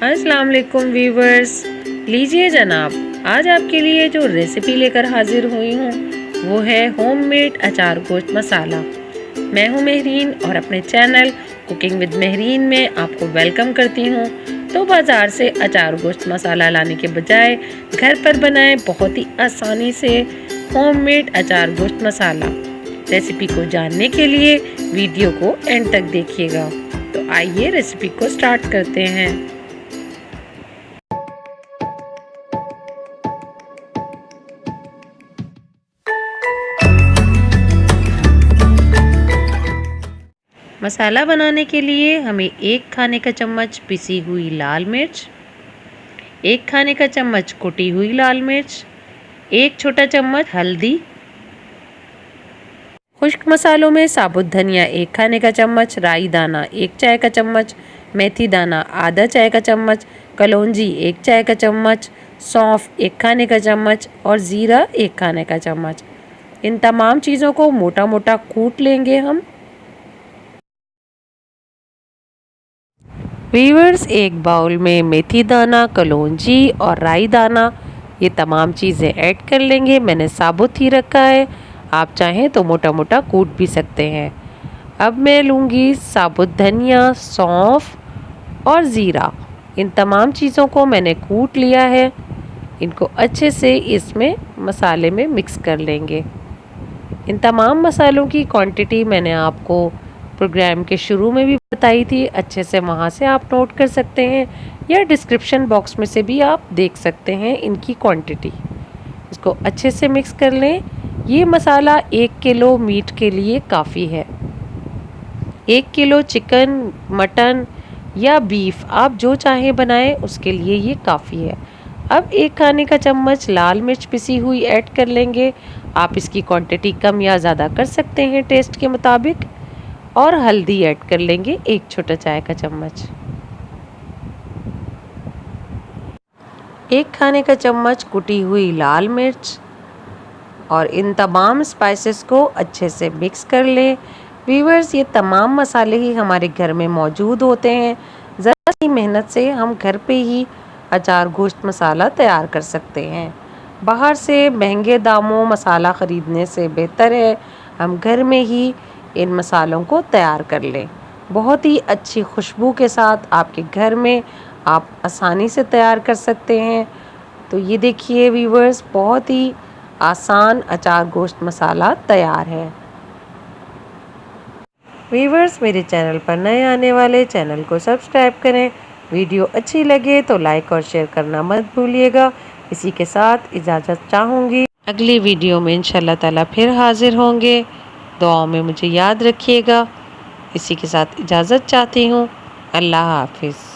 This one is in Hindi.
अस्सलाम वालेकुम व्यूवर्स। लीजिए जनाब, आज आपके लिए जो रेसिपी लेकर हाजिर हुई हूँ वो है होममेड अचार गोश्त मसाला। मैं हूँ महरीन और अपने चैनल कुकिंग विद महरीन में आपको वेलकम करती हूँ। तो बाज़ार से अचार गोश्त मसाला लाने के बजाय घर पर बनाएं बहुत ही आसानी से होममेड अचार गोश्त मसाला। रेसिपी को जानने के लिए वीडियो को एंड तक देखिएगा। तो आइए रेसिपी को स्टार्ट करते हैं। मसाला बनाने के लिए हमें 1 खाने का चम्मच पिसी हुई लाल मिर्च, 1 खाने का चम्मच कुटी हुई लाल मिर्च, 1 छोटा चम्मच हल्दी, खुश्क मसालों में साबुत धनिया 1 खाने का चम्मच, राई दाना 1 चाय का चम्मच, मेथी दाना आधा चाय का चम्मच, कलौंजी 1 चाय का चम्मच, सौंफ 1 खाने का चम्मच और ज़ीरा 1 खाने का चम्मच। इन तमाम चीज़ों को मोटा मोटा कूट लेंगे हम। व्यूअर्स, एक बाउल में मेथी दाना, कलौंजी और राई दाना ये तमाम चीज़ें ऐड कर लेंगे। मैंने साबुत ही रखा है, आप चाहें तो मोटा मोटा कूट भी सकते हैं। अब मैं लूँगी साबुत धनिया, सौंफ और ज़ीरा। इन तमाम चीज़ों को मैंने कूट लिया है। इनको अच्छे से इसमें मसाले में मिक्स कर लेंगे। इन तमाम मसालों की क्वांटिटी मैंने आपको प्रोग्राम के शुरू में भी बताई थी, अच्छे से वहाँ से आप नोट कर सकते हैं या डिस्क्रिप्शन बॉक्स में से भी आप देख सकते हैं इनकी क्वांटिटी। इसको अच्छे से मिक्स कर लें। ये मसाला 1 किलो मीट के लिए काफ़ी है। 1 किलो चिकन, मटन या बीफ आप जो चाहें बनाएं उसके लिए ये काफ़ी है। अब 1 खाने का चम्मच लाल मिर्च पिसी हुई ऐड कर लेंगे। आप इसकी क्वांटिटी कम या ज़्यादा कर सकते हैं टेस्ट के मुताबिक। और हल्दी ऐड कर लेंगे 1 छोटा चाय का चम्मच। 1 खाने का चम्मच कुटी हुई लाल मिर्च और इन तमाम स्पाइसेस को अच्छे से मिक्स कर लें। व्यूअर्स, ये तमाम मसाले ही हमारे घर में मौजूद होते हैं। ज़रा सी मेहनत से हम घर पे ही अचार गोश्त मसाला तैयार कर सकते हैं। बाहर से महंगे दामों मसाला ख़रीदने से बेहतर है हम घर में ही इन मसालों को तैयार कर लें। बहुत ही अच्छी खुशबू के साथ आपके घर में आप आसानी से तैयार कर सकते हैं। तो ये देखिए व्यूअर्स, बहुत ही आसान अचार गोश्त मसाला तैयार है। व्यूअर्स, मेरे चैनल पर नए आने वाले चैनल को सब्सक्राइब करें। वीडियो अच्छी लगे तो लाइक और शेयर करना मत भूलिएगा। इसी के साथ इजाज़त चाहूँगी। अगली वीडियो में इंशाल्लाह ताला फिर हाजिर होंगे। दुआओं में मुझे याद रखिएगा। इसी के साथ इजाज़त चाहती हूँ। अल्लाह हाफिज़।